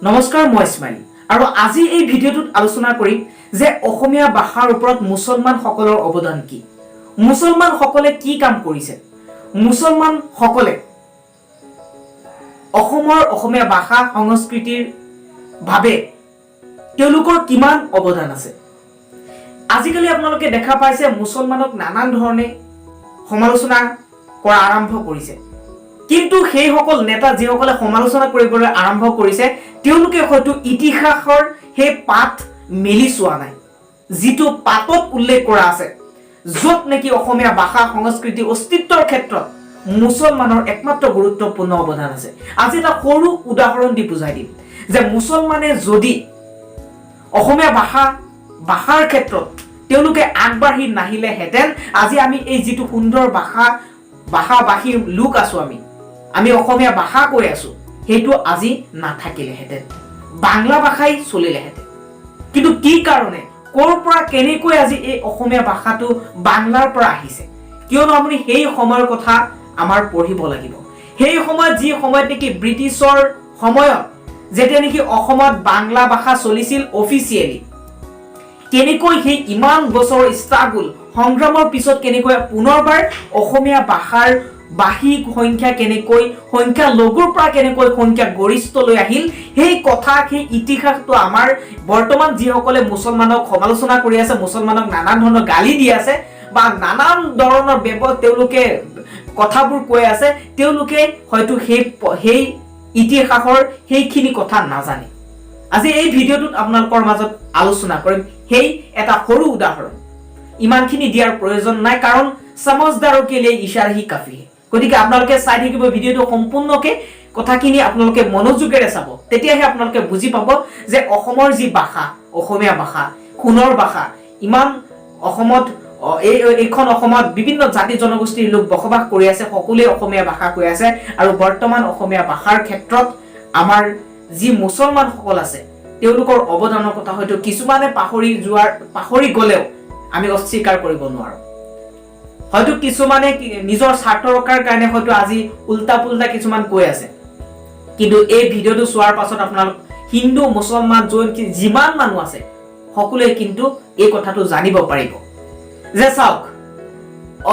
নমস্কাৰ মই ইছমাইল আৰু আজি এই ভিডিঅ'টোত আলোচনা কৰিম যে অসমীয়া ভাষাৰ ওপৰত মুছলমান সকলৰ অৱদান কি মুছলমান সকলে কি কাম কৰিছে মুছলমান সকলে অসমৰ অসমীয়া ভাষা সংস্কৃতিৰ ভাবে তেওঁলোকৰ কিমান অৱদান আছে আজিকালি আপোনালোকে দেখা পাইছে মুছলমানক নানান ধৰণে সমালোচনা কৰা আৰম্ভ কৰিছে কিন্তু সেই সকল নেতা যিসকলে সমালোচনা কৰিবলৈ আৰম্ভ কৰিছে তেওঁলোকে হয়তো ইতিহাসৰ সেই পাঠ মেলি চোৱা নাই যিটো পাঠত উল্লেখ কৰা আছে যত নেকি অসমীয়া ভাষা সংস্কৃতি অস্তিত্বৰ ক্ষেত্ৰত মুছলমানৰ একমাত্ৰ গুৰুত্বপূৰ্ণ অৱদান আছে আজি এটা সৰু উদাহৰণ দি বুজাই দিম যে মুছলমানে যদি অসমীয়া ভাষাৰ ক্ষেত্ৰত তেওঁলোকে আগবাঢ়ি নাহিলে হেতেন আজি আমি এই যিটো সুন্দৰ ভাষাভাষী লোক আছো আমি অসমীয়া ভাষা কৈ আছো হেতু আজি নাথাকিলে হেতেন বাংলা ভাষাই চলিলে হেতেন কিন্তু কি কাৰণে কৰ পৰা কেনেকৈ আজি এই অসমীয়া ভাষাটো বাংলাৰ পৰা আহিছে কিয়নো আমি সেই সময়ৰ কথা আমাৰ পঢ়িব লাগিব সেই সময়ত যি সময়ত নেকি ব্ৰিটিছৰ সময়ত যেতিয়া নেকি অসমত বাংলা ভাষা চলিছিল অফিচিয়েলি কেনেকৈ সেই ইমান বছৰ ষ্ট্ৰাগল সংগ্ৰামৰ পিছত কেনেকৈ পুনৰবাৰ অসমীয়া ভাষাৰ বাহিক সংখ্যা কেনেকৈ সংখ্যা লঘুৰ পৰা কেনেকৈ সংখ্যা গৰিষ্ঠলৈ আহিল সেই কথা সেই ইতিহাসটো আমাৰ বৰ্তমান যিসকলে মুছলমানক সমালোচনা কৰি আছে মুছলমানক নানান ধৰণৰ গালি দি আছে বা নানান ধৰণৰ তেওঁলোকে কথাবোৰ কৈ আছে তেওঁলোকে হয়তো সেই ইতিহাসৰ সেইখিনি কথা নাজানে আজি এই ভিডিঅ'টোত আপোনালোকৰ মাজত আলোচনা কৰিম সেই এটা সৰু উদাহৰণ ইমানখিনি দিয়াৰ প্ৰয়োজন নাই কাৰণ সমজদাৰো কে লিয়ে ইশাৰা হি কাফি হে গতিকে আপোনালোকে চাই থাকিব ভিডিঅ'টো সম্পূৰ্ণকৈ কথাখিনি আপোনালোকে মনোযোগেৰে চাব তেতিয়াহে আপোনালোকে বুজি পাব যে অসমৰ যি ভাষা অসমীয়া ভাষা সোণৰ ভাষা ইমান অসমত এইখন অসমত বিভিন্ন জাতি জনগোষ্ঠীৰ লোক বসবাস কৰি আছে সকলোৱে অসমীয়া ভাষা কৈ আছে আৰু বৰ্তমান অসমীয়া ভাষাৰ ক্ষেত্ৰত আমাৰ যি মুছলমান সকল আছে তেওঁলোকৰ অৱদানৰ কথা হয়তো কিছুমানে পাহৰি গলেও আমি অস্বীকাৰ কৰিব নোৱাৰো হয়তো কিছুমানে নিজৰ স্বাৰ্থ ৰক্ষাৰ কাৰণে হয়তো আজি উল্টা পুল্টা কিছুমান কৈ আছে কিন্তু এই ভিডিঅ'টো চোৱাৰ পাছত আপোনালোক হিন্দু মুছলমান যিমান মানুহ আছে সকলোৱে কিন্তু এই কথাটো জানিব পাৰিব যে চাওক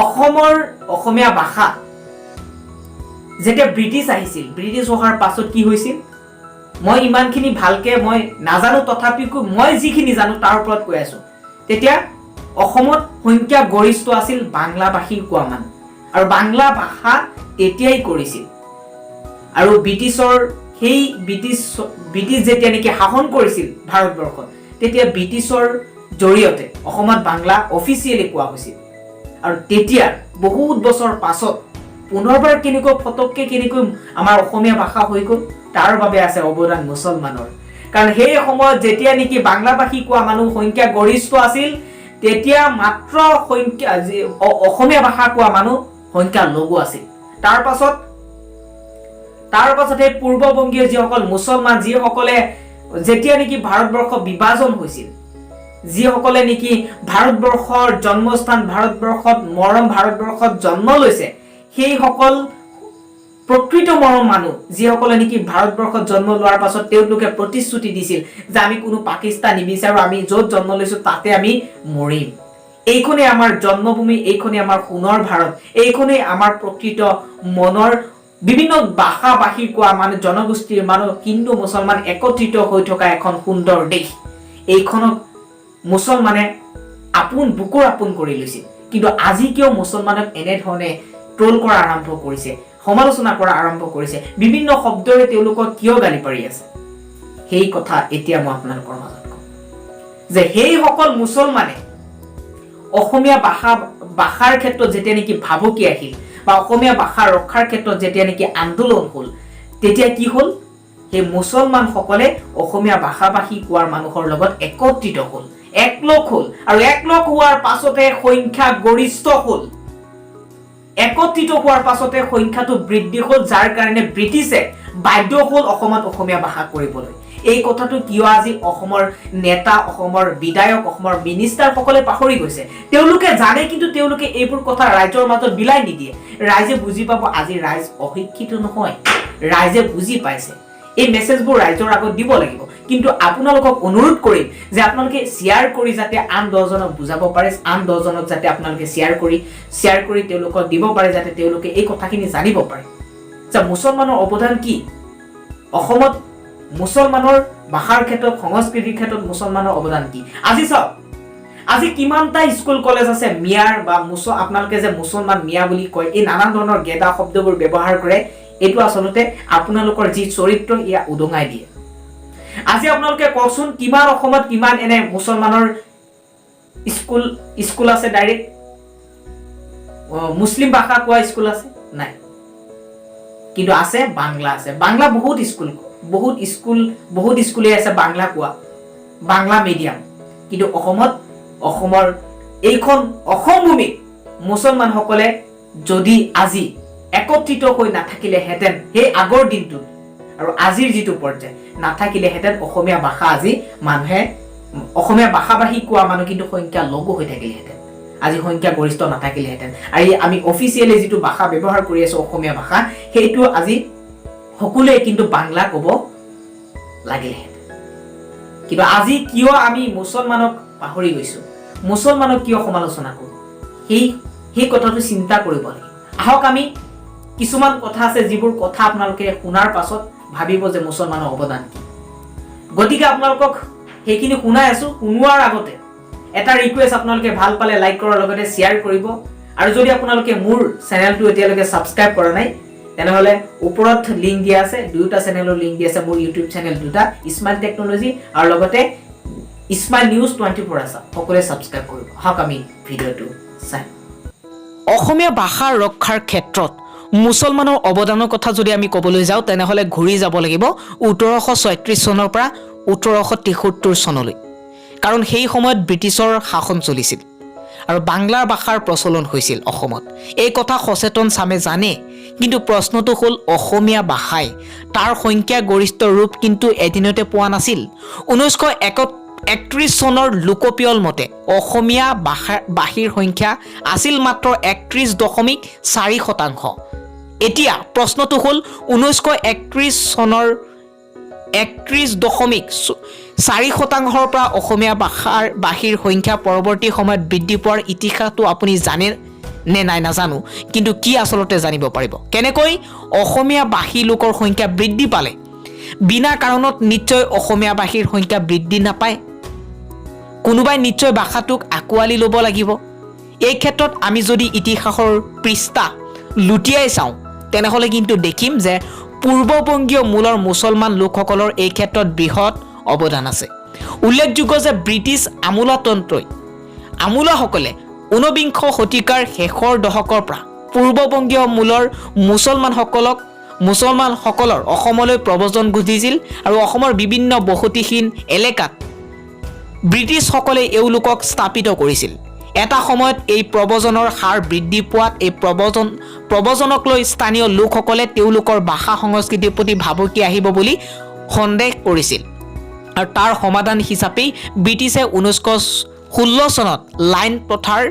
অসমৰ অসমীয়া ভাষা যেতিয়া ব্ৰিটিছ আহিছিল ব্ৰিটিছ অহাৰ পাছত কি হৈছিল মই ইমানখিনি ভালকে মই নাজানো তথাপিও মই যিখিনি জানো তাৰ ওপৰত কৈ আছো তেতিয়া অসমত সংখ্যা গৰিষ্ঠ আছিল বাংলা ভাষী কোৱা মানুহ আৰু বাংলা ভাষা তেতিয়াই কৰিছিল আৰু ব্ৰিটিছ যেতিয়া নেকি শাসন কৰিছিল ভাৰতবৰ্ষত তেতিয়া ব্ৰিটিছৰ জৰিয়তে অসমত বাংলা অফিচিয়েলি কোৱা হৈছিল আৰু তেতিয়া বহুত বছৰ পাছত পুনৰবাৰ কেনেকৈ আমাৰ অসমীয়া ভাষা হৈ গ'ল তাৰ বাবে আছে অৱদান মুছলমানৰ কাৰণ সেই সময়ত যেতিয়া নেকি বাংলা ভাষী কোৱা মানুহ সংখ্যা গৰিষ্ঠ আছিল তেতিয়া মাত্ৰ সংখ্যা অসমীয়া ভাষা কোৱা মানুহ সংখ্যা লঘু আছিল তাৰ পাছত এই পূৰ্ববংগীয় যিসকল মুছলমান যিসকলে যেতিয়া নেকি ভাৰতবৰ্ষ বিভাজন হৈছিল যিসকলে নেকি ভাৰতবৰ্ষৰ জন্মস্থান ভাৰতবৰ্ষত জন্ম লৈছে সেই সকল প্ৰকৃত মৰম মানুহ যিসকলে নেকি ভাৰতবৰ্ষত জন্ম লোৱাৰ পাছত তেওঁলোকে প্ৰতিশ্ৰুতি দিছিল যে আমি কোনো পাকিস্তান নিবিচাৰো আমি য'ত জন্ম লৈছো তাতে আমি মৰিম এইখনে আমাৰ জন্মভূমি এইখনে আমাৰ সোণৰ ভাৰত এইখনে আমাৰ প্ৰকৃত মনৰ বিভিন্ন ভাষাভাষী কোৱা মানে জনগোষ্ঠীৰ মানুহ হিন্দু মুছলমান একত্ৰিত হৈ থকা এখন সুন্দৰ দেশ এইখনক মুছলমানে বুকুৰ আপোন কৰি লৈছিল কিন্তু আজি কিয় মুছলমানক এনেধৰণে ট্ৰল কৰা আৰম্ভ কৰিছে সমালোচনা কৰা আৰম্ভ কৰিছে বিভিন্ন শব্দৰে তেওঁলোকক কিয় গালি পাৰি আছে সেই কথা এতিয়া মই আপোনালোকৰ মাজত কম যে সেই সকল মুছলমানে অসমীয়া ভাষাৰ ক্ষেত্ৰত যেতিয়া নেকি ভাবুকি আহিল বা অসমীয়া ভাষা ৰক্ষাৰ ক্ষেত্ৰত যেতিয়া নেকি আন্দোলন হ'ল তেতিয়া কি হ'ল সেই মুছলমান সকলে অসমীয়া ভাষাভাষী কোৱাৰ মানুহৰ লগত একত্ৰিত হ'ল একলগ হ'ল আৰু একলগ হোৱাৰ পাছতে সংখ্যা গৰিষ্ঠ হ'ল একত্ৰিত হোৱাৰ পাছতে সংখ্যাটো বৃদ্ধি হ'ল যাৰ কাৰণে ব্ৰিটিছে বাধ্য হ'ল অসমত অসমীয়া ভাষা কৰিবলৈ এই কথাটো কিয় আজি অসমৰ নেতা অসমৰ বিধায়ক অসমৰ মিনিষ্টাৰ সকলে পাহৰি গৈছে তেওঁলোকে জানে কিন্তু তেওঁলোকে এইবোৰ কথা ৰাইজৰ মাজত বিলাই নিদিয়ে ৰাইজে বুজি পাব আজি ৰাইজ অশিক্ষিত নহয় ৰাইজে বুজি পাইছে এই মেছেজবোৰ ৰাইজৰ আগত দিব লাগিব কিন্তু আপোনালোকক অনুৰোধ কৰিম যে আপোনালোকে শেয়াৰ কৰি যাতে আন 10 জনক বুজাব পাৰে আন 10 জনক যাতে আপোনালোকে শেয়াৰ কৰি তেওঁলোকক দিব পাৰে যাতে তেওঁলোকে এই কথাখিনি জানিব পাৰে যে মুছলমানৰ অৱদান কি অসমত মুছলমানৰ ভাষাৰ ক্ষেত্ৰত সংস্কৃতিৰ ক্ষেত্ৰত মুছলমানৰ অৱদান কি আজি চাওক আজি কিমানটা স্কুল কলেজ আছে মিয়াৰ বা আপোনালোকে যে মুছলমান মিয়া বুলি কয় এই নানান ধৰণৰ গেদা শব্দবোৰ ব্যৱহাৰ কৰে এটো আসলতে আপোনালোকৰ যি চৰিত্ৰ ইয়া উদঙাই দিয়ে আজি আপোনালোকে কওকচোন কিমান অসমত কিমান এনে মুছলমানৰ স্কুল আছে ডাইৰেক্ট মুসলিম ভাষা কোৱা স্কুল আছে নাই কিন্তু আছে বাংলা বহুত স্কুলে আছে বাংলা কোৱা বাংলা মিডিয়াম কিন্তু অসমৰ এইখন অসম ভূমি মুছলমান সকলে যদি আজি একত্ৰিত হৈ নাথাকিলে হেতেন হে আগৰ দিনটো আৰু আজিৰ যেটো পৰ্যায় নাথাকিলে হেতেন অসমীয়া ভাষা আজি মানুহে অসমীয়া ভাষাভাষী কোৱা মানুহ কিন্তু সংখ্যা লঘু হৈ থাকিলে হেতেন আজি সংখ্যা গৰিষ্ঠ নাথাকিলে হেতেন আৰু আমি অফিচিয়ালি যেটো ভাষা ব্যৱহাৰ কৰি আছো অসমীয়া ভাষা হেইটো আজি সকলোৱে কিন্তু বাংলা ক'ব লাগিলে কিন্তু আজি কিয় আমি মুছলমানক পাহৰি গৈছো মুছলমানক কিয় সমালোচনা কৰো এই কথাটো চিন্তা কৰিব লাগিব আহক আমি কিছুমান কথা আছে যিবোৰ কথা আপোনালোকে শুনাৰ পাছত ভাবিব যে মুছলমানৰ অৱদান কি গতিকে আপোনালোকক হেখিনি শুনাই আছো শুনোৱাৰ আগতে এটা ৰিকুৱেষ্ট আপোনালোকে ভাল পালে লাইক কৰাৰ লগতে শেয়াৰ কৰিব আৰু যদি আপোনালোকে মোৰ চেনেলটো এতিয়ালৈকে সাবস্ক্ৰাইব কৰা নাই তেনেহলে ওপৰত লিংক দিয়া আছে দুটা চেনেলৰ লিংক দিয়া আছে মোৰ ইউটিউব চেনেল দুটা স্মাইল টেকনলজি আৰু লগতে স্মাইল নিউজ 24 আছে সকলোৱে সাবস্ক্ৰাইব কৰিব হক আমি ভিডিওটো চাই অসমীয়া ভাষা ৰক্ষাৰ ক্ষেত্ৰত মুছলমানৰ অৱদানৰ কথা যদি আমি ক'বলৈ যাওঁ তেনেহলে ঘূৰি যাব লাগিব 1836 চনৰ পৰা 1873 চনলৈ কাৰণ সেই সময়ত ব্ৰিটিছৰ শাসন চলিছিল আৰু বাংলা ভাষাৰ প্ৰচলন হৈছিল অসমত এই কথা সচেতন চামে জানে কিন্তু প্ৰশ্নটো হ'ল অসমীয়া ভাষাই তাৰ সংখ্যা গৰিষ্ঠ ৰূপ কিন্তু এদিনতে পোৱা নাছিল 1931 চনৰ লোকপিয়ল মতে অসমীয়া ভাষীৰ সংখ্যা আছিল মাত্ৰ 31.4% এতিয়া প্ৰশ্নটো হ'ল 1931 চনৰ 31.4%ৰ পৰা অসমীয়া ভাষীৰ সংখ্যা পৰৱৰ্তী সময়ত বৃদ্ধি পোৱাৰ ইতিহাসটো আপুনি জানে নে নাই নাজানো কিন্তু কি আসলতে জানিব পাৰিব কেনেকৈ অসমীয়া ভাষী লোকৰ সংখ্যা বৃদ্ধি পালে বিনা কাৰণত নিশ্চয় অসমীয়া ভাষীৰ সংখ্যা বৃদ্ধি নাপায় কোনোবাই নিশ্চয় ভাষাটোক আকোৱালি ল'ব লাগিব এই ক্ষেত্ৰত আমি যদি ইতিহাসৰ পৃষ্ঠা লুটিয়াই চাওঁ তেনেহলে কিন্তু দেখিম যে পূৰ্ববংগীয় মূলৰ মুছলমান লোকসকলৰ এই ক্ষেত্ৰত বৃহৎ অৱদান আছে উল্লেখযোগ্য যে ব্ৰিটিছ আমোলাসকলে 19 শতিকাৰ শেষৰ দশকৰ পৰা পূৰ্ববংগীয় মূলৰ মুছলমানসকলৰ অসমলৈ প্ৰব্ৰজন ঘটিছিল আৰু অসমৰ বিভিন্ন বসতিহীন এলেকাত ব্ৰিটিছসকলে এওঁলোকক স্থাপিত কৰিছিল এটা সময়ত এই প্ৰব্ৰজনৰ হাৰ বৃদ্ধি পোৱাত এই প্ৰব্ৰজনক লৈ স্থানীয় লোকসকলে তেওঁলোকৰ ভাষা সংস্কৃতিৰ প্ৰতি ভাবুকি আহিব বুলি সন্দেহ কৰিছিল আৰু তাৰ সমাধান হিচাপে ব্ৰিটিছে 1916 চনত লাইন প্ৰথাৰ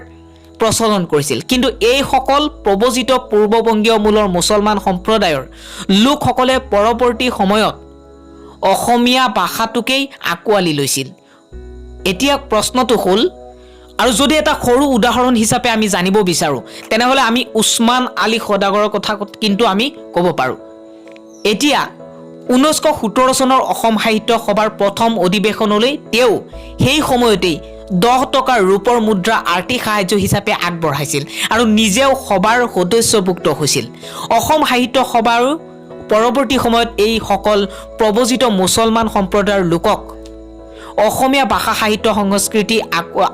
প্ৰচলন কৰিছিল কিন্তু এই সকল প্ৰব্ৰজিত পূৰ্ববংগীয় মূলৰ মুছলমান সম্প্ৰদায়ৰ লোকসকলে পৰৱৰ্তী সময়ত অসমীয়া ভাষাটোকেই আকোৱালি লৈছিল এতিয়া প্ৰশ্নটো হ'ল আৰু যদি এটা সৰু উদাহৰণ হিচাপে আমি জানিব বিচাৰো তেনেহলে আমি উছমান আলী সদাগৰৰ কথা কিন্তু আমি ক'ব পাৰো এতিয়া 1917 চনৰ অসম সাহিত্য সভাৰ প্ৰথম অধিৱেশনলৈ তেওঁ সেই সময়তেই 10 টকাৰ ৰূপৰ মুদ্ৰা আৰ্থিক সাহায্য হিচাপে আগবঢ়াইছিল আৰু নিজেও সভাৰ সদস্যভুক্ত হৈছিল অসম সাহিত্য সভাৰ পৰৱৰ্তী সময়ত এই সকল প্ৰব্ৰজিত মুছলমান সম্প্ৰদায়ৰ লোকক অসমীয়া ভাষা সাহিত্য সংস্কৃতি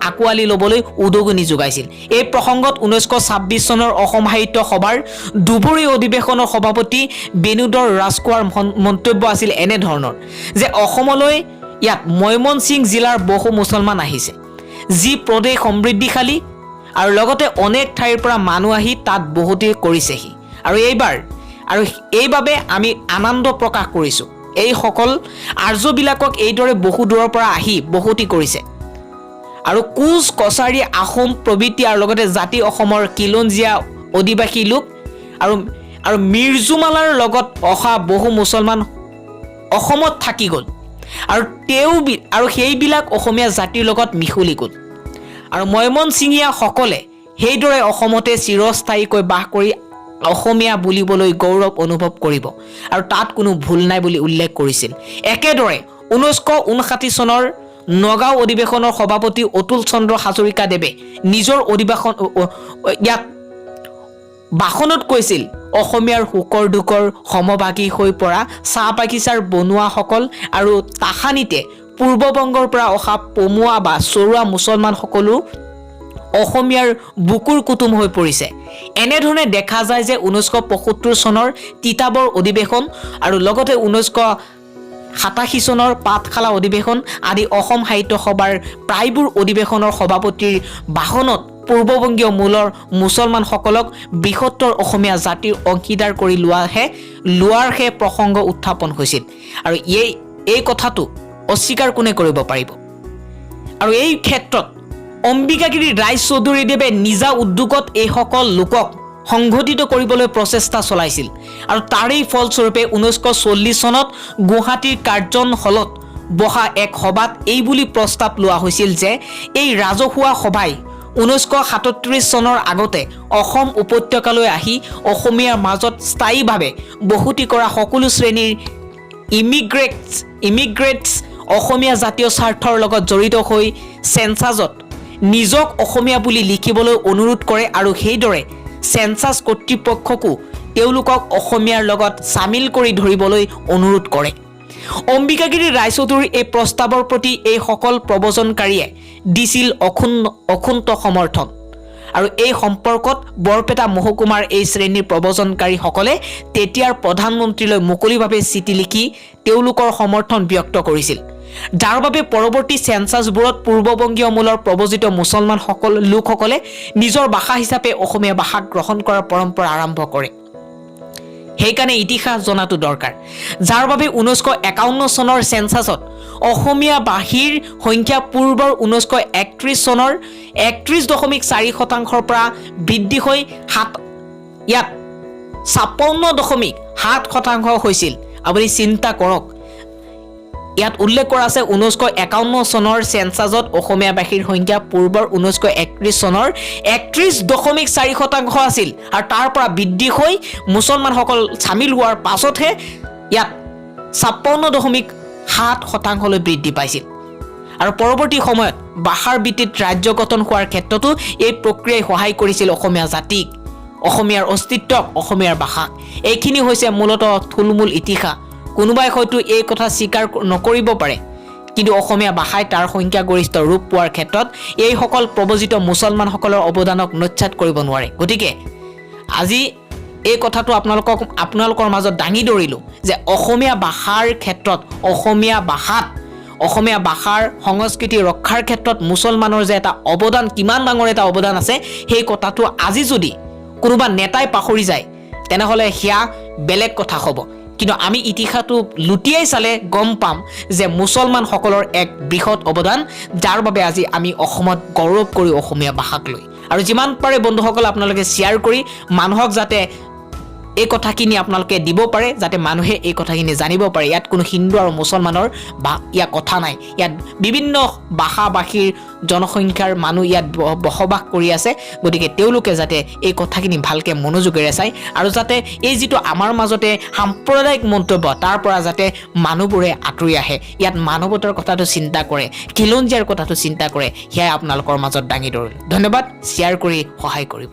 আকোৱালি ল'বলৈ উদগনি যোগাইছিল এই প্ৰসংগত 1926 চনৰ অসম সাহিত্য সভাৰ দুবৰি অধিৱেশনৰ সভাপতি বেনুধৰ ৰাজকোৱাৰ মন্তব্য আছিল এনে ধৰণৰ যে অসমলৈ ইয়াত ময়মনসিং জিলাৰ বহু মুছলমান আহিছে যি প্ৰদেশ সমৃদ্ধিশালী আৰু লগতে অনেক ঠাইৰ পৰা মানুহ আহি তাত বসতি কৰিছেহি আৰু এইবাবে আমি আনন্দ প্ৰকাশ কৰিছো এই সকল আৰ্যবিলাকক এইদৰে বহু দূৰৰ পৰা আহি বসতি কৰিছে আৰু কোচ কছাৰী আহোম প্ৰবৃত্তি আৰু লগতে জাতি অসমৰ কিলঞ্জিয়া অধিবাসী লোক আৰু মিৰ্জুমালাৰ লগত অহা বহু মুছলমান অসমত থাকি গ'ল আৰু সেইবিলাক অসমীয়া জাতিৰ লগত মিহলি গ'ল আৰু ময়মনসিঙীয়াসকলে সেইদৰে অসমতে চিৰস্থায়ীকৈ বাস কৰি অসমীয়া বুলিবলৈ গৌৰৱ অনুভৱ কৰিব আৰু তাত কোনো ভুল নাই বুলি উল্লেখ কৰিছিল। একেদৰে 1959 চনৰ নগাঁও অধিৱেশনৰ সভাপতি অতুল চন্দ্ৰ হাজৰিকাদেৱে নিজৰ ইয়াত ভাষণত কৈছিল অসমীয়াৰ সুকৰ দুকৰ সমভাগী হৈ পৰা চাহ বাগিচাৰ বনুৱাসকল আৰু তাহানিতে পূৰ্ববংগৰ পৰা অহা পমুৱা বা চৰুৱা মুছলমান সকলো অসমীয়াৰ বুকুৰ কুটুম হৈ পৰিছে। এনেধৰণে দেখা যায় যে 1975 চনৰ তিতাবৰ অধিৱেশন আৰু লগতে 1987 চনৰ পাঠশালা অধিৱেশন আদি অসম সাহিত্য সভাৰ প্ৰায়বোৰ অধিৱেশনৰ সভাপতিৰ ভাষণত পূৰ্ববংগীয় মূলৰ মুছলমানসকলক বৃহত্তৰ অসমীয়া জাতিৰ অংশীদাৰ কৰি লোৱাৰহে প্ৰসংগ উত্থাপন হৈছিল আৰু এই কথাটো অস্বীকাৰ কোনে কৰিব পাৰিব। আৰু এই ক্ষেত্ৰত অম্বিকাগিৰি ৰায়চৌধুৰীদেৱে নিজা উদ্যোগত এইসকল লোকক সংগঠিত কৰিবলৈ প্ৰচেষ্টা চলাইছিল আৰু তাৰেই ফলস্বৰূপে 1940 চনত গুৱাহাটীৰ কাৰ্জন হলত বহা এক সভাত এই বুলি প্ৰস্তাৱ লোৱা হৈছিল যে এই ৰাজহুৱা সভাই 1937 চনৰ আগতে অসম উপত্যকালৈ আহি অসমীয়াৰ মাজত স্থায়ীভাৱে বসতি কৰা সকলো শ্ৰেণীৰ ইমিগ্ৰেটছ অসমীয়া জাতীয় স্বাৰ্থৰ লগত জড়িত হৈ চেঞ্চাছত নিজক অসমীয়া বুলি লিখিবলৈ অনুৰোধ কৰে আৰু সেইদৰে চেঞ্চাছ কৰ্তৃপক্ষকো তেওঁলোকক অসমীয়াৰ লগত চামিল কৰি ধৰিবলৈ অনুৰোধ কৰে। অম্বিকাগিৰি ৰায়চৌধুৰীৰ এই প্ৰস্তাৱৰ প্ৰতি এই সকল প্ৰবচনকাৰীয়ে দিছিল অকুণ্ঠ সমৰ্থন আৰু এই সম্পৰ্কত বৰপেটা মহকুমাৰ এই শ্ৰেণীৰ প্ৰবচনকাৰীসকলে তেতিয়াৰ প্ৰধানমন্ত্ৰীলৈ মুকলিভাৱে চিঠি লিখি তেওঁলোকৰ সমৰ্থন ব্যক্ত কৰিছিল, যাৰ বাবে পৰৱৰ্তী চেঞ্চাছবোৰত পূৰ্ববংগীয় মূলৰ প্ৰব্ৰজিত মুছলমান লোকসকলে নিজৰ ভাষা হিচাপে অসমীয়া ভাষাক গ্ৰহণ কৰাৰ পৰম্পৰা আৰম্ভ কৰে। সেইকাৰণে ইতিহাস জনাটো দৰকাৰ, যাৰ বাবে 1951 চনৰ চেঞ্চাছত অসমীয়া ভাষীৰ সংখ্যা পূৰ্বৰ 1931 চনৰ 31.4% পৰা বৃদ্ধি হৈ ইয়াত 56.7% হৈছিল। আপুনি চিন্তা কৰক, ইয়াত উল্লেখ কৰা আছে 1951 চনৰ চেঞ্চাছত অসমীয়া ভাষীৰ সংখ্যা পূৰ্বৰ 1931 চনৰ 31.4% আছিল আৰু তাৰ পৰা বৃদ্ধি হৈ মুছলমানসকল চামিল হোৱাৰ পাছতহে ইয়াত 56.7% বৃদ্ধি পাইছিল। আৰু পৰৱৰ্তী সময়ত ভাষাৰ ভিত্তিত ৰাজ্য গঠন হোৱাৰ ক্ষেত্ৰতো এই প্ৰক্ৰিয়াই সহায় কৰিছিল অসমীয়া জাতিক, অসমীয়াৰ অস্তিত্বক, অসমীয়াৰ ভাষাক। এইখিনি হৈছে মূলতঃ থুলমূল ইতিহাস। কোনোবাই হয়তো এই কথা স্বীকাৰ নকৰিব পাৰে, কিন্তু অসমীয়া ভাষাই তাৰ সংখ্যাগৰিষ্ঠ ৰূপ পোৱাৰ ক্ষেত্ৰত এইসকল প্ৰব্ৰজিত মুছলমানসকলৰ অৱদানক নস্যাৎ কৰিব নোৱাৰে। গতিকে আজি এই কথাটো আপোনালোকৰ মাজত দাঙি ধৰিলোঁ যে অসমীয়া ভাষাৰ ক্ষেত্ৰত, অসমীয়া ভাষাৰ সংস্কৃতি ৰক্ষাৰ ক্ষেত্ৰত মুছলমানৰ যে এটা অৱদান, কিমান ডাঙৰ এটা অৱদান আছে, সেই কথাটো আজি যদি কোনোবা নেতাই পাহৰি যায় তেনেহ'লে সেয়া বেলেগ কথা হ'ব। কিন্তু আমি ইতিহাসটো লুটিয়াই চালে গম পাম যে মুছলমানসকলৰ এক বৃহৎ অৱদান, যাৰ বাবে আজি আমি অসমত গৌৰৱ কৰি অসমীয়া ভাষাক লৈ। আৰু যিমান পাৰে বন্ধুসকল আপোনালোকে শ্বেয়াৰ কৰি মানুহক যাতে এই কথাখিনি আপোনালোকে দিব পাৰে, যাতে মানুহে এই কথাখিনি জানিব পাৰে। ইয়াত কোনো হিন্দু আৰু মুছলমানৰ ইয়াত কথা নাই, ইয়াত বিভিন্ন ভাষা ভাষীৰ জনসংখ্যাৰ মানুহ ইয়াত বসবাস কৰি আছে। গতিকে তেওঁলোকে যাতে এই কথাখিনি ভালকৈ মনোযোগেৰে চায় আৰু যাতে এই যিটো আমাৰ মাজতে সাম্প্ৰদায়িক মন্তব্য, তাৰ পৰা যাতে মানুহবোৰে আঁতৰি আহে, ইয়াত মানৱতাৰ কথাটো চিন্তা কৰে, খিলঞ্জীয়াৰ কথাটো চিন্তা কৰে, সেয়াই আপোনালোকৰ মাজত দাঙি ধৰিলোঁ। ধন্যবাদ, শ্বেয়াৰ কৰি সহায় কৰিব।